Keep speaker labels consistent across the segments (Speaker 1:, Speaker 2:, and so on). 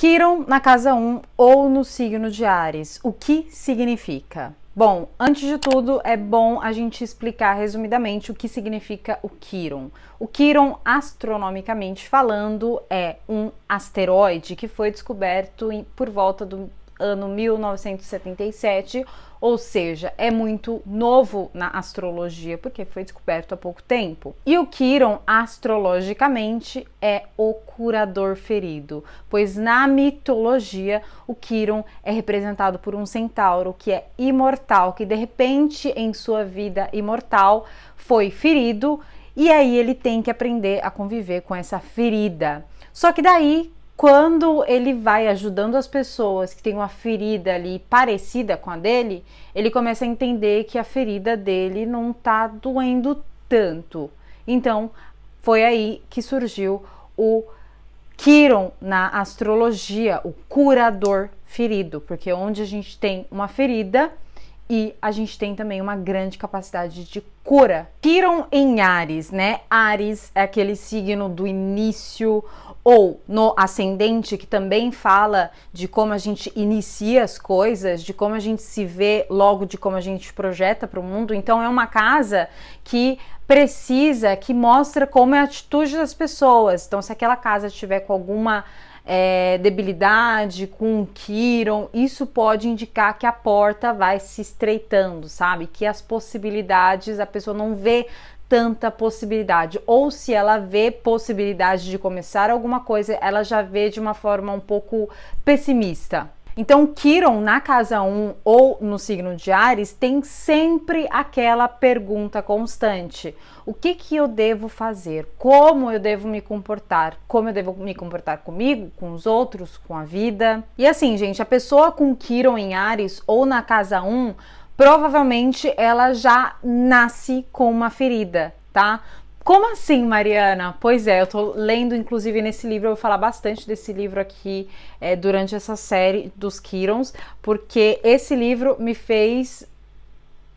Speaker 1: Quiron na casa 1 ou no signo de Áries, o que significa? Bom, antes de tudo, é bom a gente explicar resumidamente o que significa o Quiron. O Quiron, astronomicamente falando, é um asteroide que foi descoberto por volta do ano 1977, ou seja, é muito novo na astrologia, porque foi descoberto há pouco tempo. E o Quiron, astrologicamente, é o curador ferido, pois na mitologia o Quiron é representado por um centauro que é imortal, que de repente em sua vida imortal foi ferido, e aí ele tem que aprender a conviver com essa ferida. Só que daí, quando ele vai ajudando as pessoas que têm uma ferida ali parecida com a dele, ele começa a entender que a ferida dele não tá doendo tanto. Então, foi aí que surgiu o Quiron na astrologia, o curador ferido, porque onde a gente tem uma ferida e a gente tem também uma grande capacidade de cura. Quiron em Áries, né? Áries é aquele signo do início, ou no ascendente, que também fala de como a gente inicia as coisas, de como a gente se vê, logo de como a gente projeta para o mundo. Então é uma casa que precisa, que mostra como é a atitude das pessoas. Então se aquela casa estiver com alguma debilidade, com um Quiron, isso pode indicar que a porta vai se estreitando, sabe? Que as possibilidades, a pessoa não vê tanta possibilidade, ou se ela vê possibilidade de começar alguma coisa, ela já vê de uma forma um pouco pessimista. Então, Quiron na casa 1 ou no signo de Áries tem sempre aquela pergunta constante: o que eu devo fazer? Como eu devo me comportar? Como eu devo me comportar comigo, com os outros, com a vida? E assim, gente, a pessoa com Quiron em Áries ou na casa 1, provavelmente ela já nasce com uma ferida, tá? Como assim, Mariana? Pois é, eu tô lendo, inclusive, nesse livro, eu vou falar bastante desse livro aqui durante essa série dos Quirons, porque esse livro me fez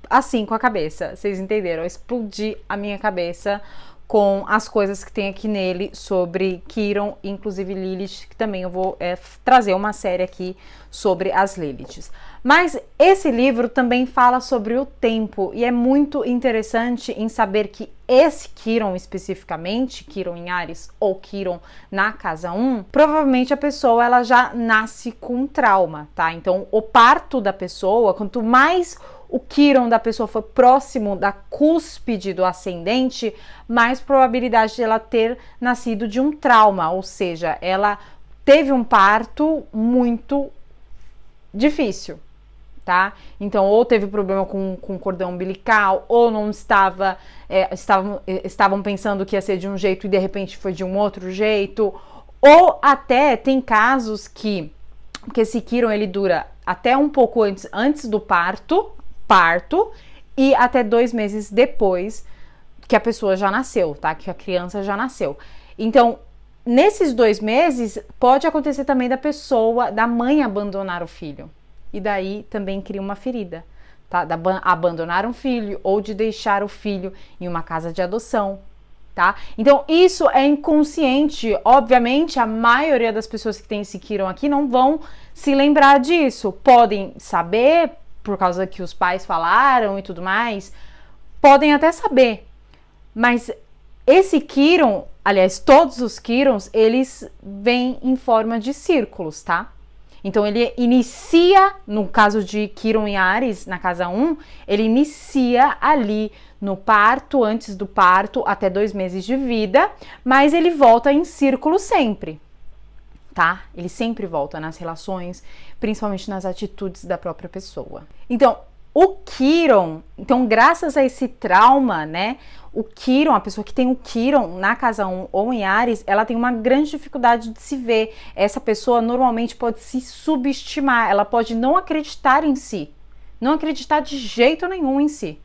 Speaker 1: assim com a cabeça, vocês entenderam? Explodir a minha cabeça com as coisas que tem aqui nele sobre Quiron, inclusive Lilith, que também eu vou trazer uma série aqui sobre as Liliths. Mas esse livro também fala sobre o tempo, e é muito interessante em saber que esse Quiron especificamente, Quiron em Áries ou Quiron na casa 1, provavelmente a pessoa ela já nasce com um trauma, tá? Então o parto da pessoa, quanto mais o Quiron da pessoa for próximo da cúspide do ascendente, mais probabilidade de ela ter nascido de um trauma, ou seja, ela teve um parto muito difícil, tá? Então, ou teve problema com cordão umbilical, ou não estavam pensando que ia ser de um jeito e de repente foi de um outro jeito, ou até tem casos que esse Quiron ele dura até um pouco antes do parto e até 2 meses depois que a pessoa já nasceu, tá? Que a criança já nasceu. Então, nesses 2 meses, pode acontecer também da mãe abandonar o filho. E daí também cria uma ferida, tá? Abandonar um filho ou de deixar o filho em uma casa de adoção, tá? Então, isso é inconsciente. Obviamente, a maioria das pessoas que tem esse Quiron aqui não vão se lembrar disso. Podem saber, por causa que os pais falaram e tudo mais, podem até saber, mas esse Quiron, aliás, todos os Quirons, eles vêm em forma de círculos, tá? Então ele inicia, no caso de Quiron em Áries, na casa 1, ele inicia ali no parto, antes do parto, até 2 meses de vida, mas ele volta em círculo sempre, tá? Ele sempre volta nas relações, principalmente nas atitudes da própria pessoa. Então, o Quiron, então graças a esse trauma, né, o Quiron, a pessoa que tem o Quiron na casa 1 ou em Áries, ela tem uma grande dificuldade de se ver. Essa pessoa normalmente pode se subestimar, ela pode não acreditar em si, não acreditar de jeito nenhum em si,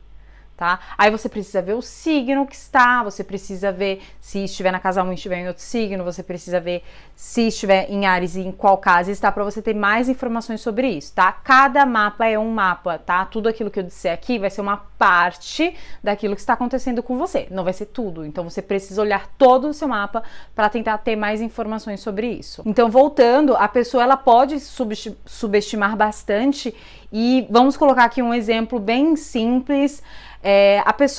Speaker 1: tá? Aí você precisa ver o signo que está, você precisa ver se estiver na casa 1 e estiver em outro signo, você precisa ver se estiver em Áries e em qual casa está, para você ter mais informações sobre isso, tá? Cada mapa é um mapa, tá? Tudo aquilo que eu disser aqui vai ser uma parte daquilo que está acontecendo com você, não vai ser tudo. Então você precisa olhar todo o seu mapa para tentar ter mais informações sobre isso. Então, voltando, a pessoa ela pode subestimar bastante, e vamos colocar aqui um exemplo bem simples.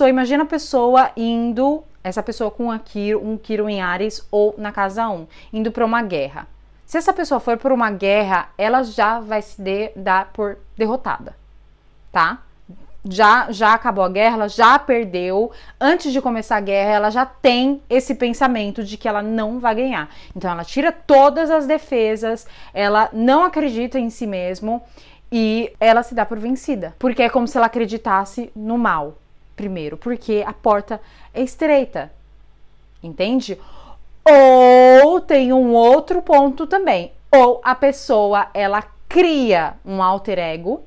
Speaker 1: Imagina a pessoa indo, essa pessoa com um Quirón em Áries ou na casa 1, indo para uma guerra. Se essa pessoa for para uma guerra, ela já vai se dar por derrotada, tá? Já acabou a guerra, ela já perdeu. Antes de começar a guerra, ela já tem esse pensamento de que ela não vai ganhar. Então ela tira todas as defesas, ela não acredita em si mesma e ela se dá por vencida. Porque é como se ela acreditasse no mal, primeiro, porque a porta é estreita, entende? Ou tem um outro ponto também, ou a pessoa, ela cria um alter ego,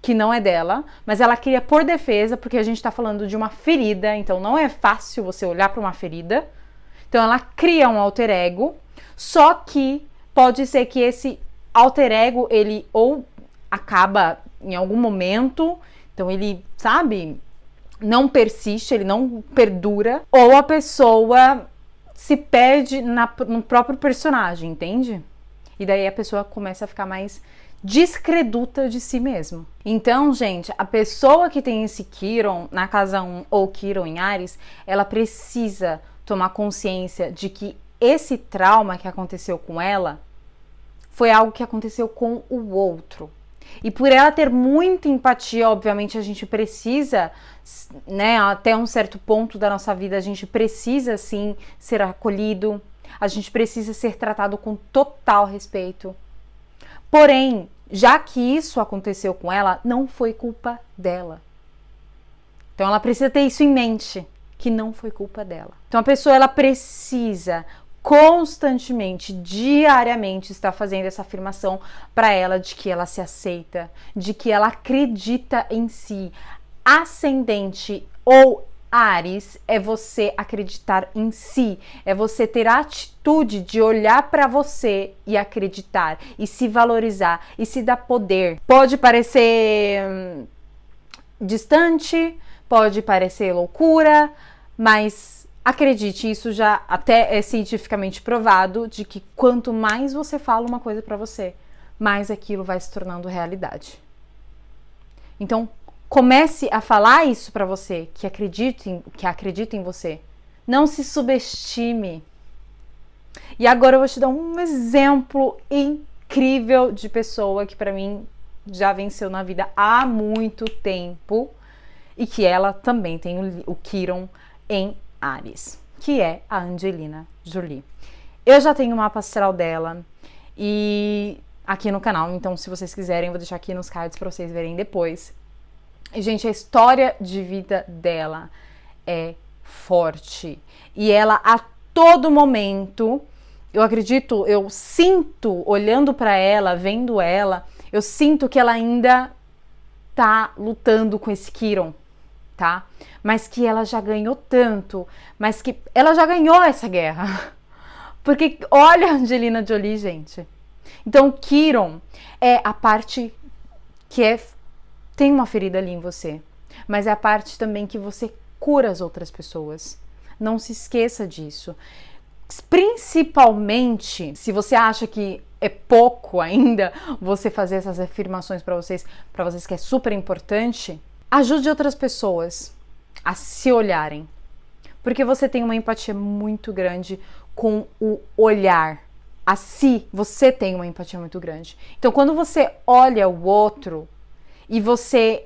Speaker 1: que não é dela, mas ela cria por defesa, porque a gente tá falando de uma ferida, então não é fácil você olhar para uma ferida. Então ela cria um alter ego, só que pode ser que esse alter ego, ele ou acaba em algum momento, então ele, sabe, não persiste, ele não perdura, ou a pessoa se perde no próprio personagem, entende? E daí a pessoa começa a ficar mais descreduta de si mesmo. Então, gente, a pessoa que tem esse Quirón na casa 1 ou Quirón em Áries, ela precisa tomar consciência de que esse trauma que aconteceu com ela foi algo que aconteceu com o outro. E por ela ter muita empatia, obviamente a gente precisa, né, até um certo ponto da nossa vida, a gente precisa sim ser acolhido, a gente precisa ser tratado com total respeito. Porém, já que isso aconteceu com ela, não foi culpa dela. Então ela precisa ter isso em mente, que não foi culpa dela. Então a pessoa, ela precisa constantemente, diariamente, estar fazendo essa afirmação para ela de que ela se aceita, de que ela acredita em si. Ascendente ou Áries é você acreditar em si, é você ter a atitude de olhar para você e acreditar, e se valorizar, e se dar poder. Pode parecer distante, pode parecer loucura, mas acredite, isso já até é cientificamente provado, de que quanto mais você fala uma coisa para você, mais aquilo vai se tornando realidade. Então, comece a falar isso para você, que acredita em você. Não se subestime. E agora eu vou te dar um exemplo incrível de pessoa que para mim já venceu na vida há muito tempo e que ela também tem o Quirón em Áries, que é a Angelina Jolie. Eu já tenho o mapa astral dela e aqui no canal, então se vocês quiserem eu vou deixar aqui nos cards para vocês verem depois. E, gente, a história de vida dela é forte. E ela, a todo momento, eu sinto, olhando para ela, vendo ela, eu sinto que ela ainda tá lutando com esse Quirón, tá? Mas que ela já ganhou tanto, mas que ela já ganhou essa guerra. Porque olha a Angelina Jolie, gente. Então, o Quirón é a parte que tem uma ferida ali em você, mas é a parte também que você cura as outras pessoas. Não se esqueça disso. Principalmente se você acha que é pouco ainda você fazer essas afirmações para vocês que é super importante, ajude outras pessoas a se olharem. Porque você tem uma empatia muito grande com o olhar a si, você tem uma empatia muito grande. Então, quando você olha o outro e você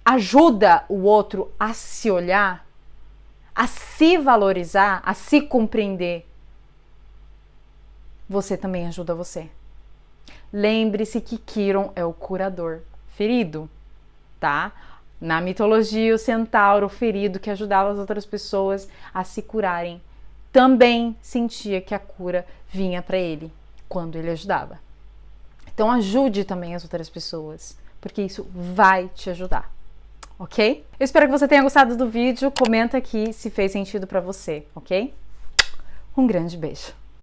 Speaker 1: ajuda o outro a se olhar, a se valorizar, a se compreender, você também ajuda você. Lembre-se que Quirón é o curador ferido, tá? Na mitologia, o centauro ferido que ajudava as outras pessoas a se curarem também sentia que a cura vinha para ele quando ele ajudava. Então ajude também as outras pessoas, porque isso vai te ajudar. ok? Eu espero que você tenha gostado do vídeo, comenta aqui se fez sentido pra você, ok? Um grande beijo!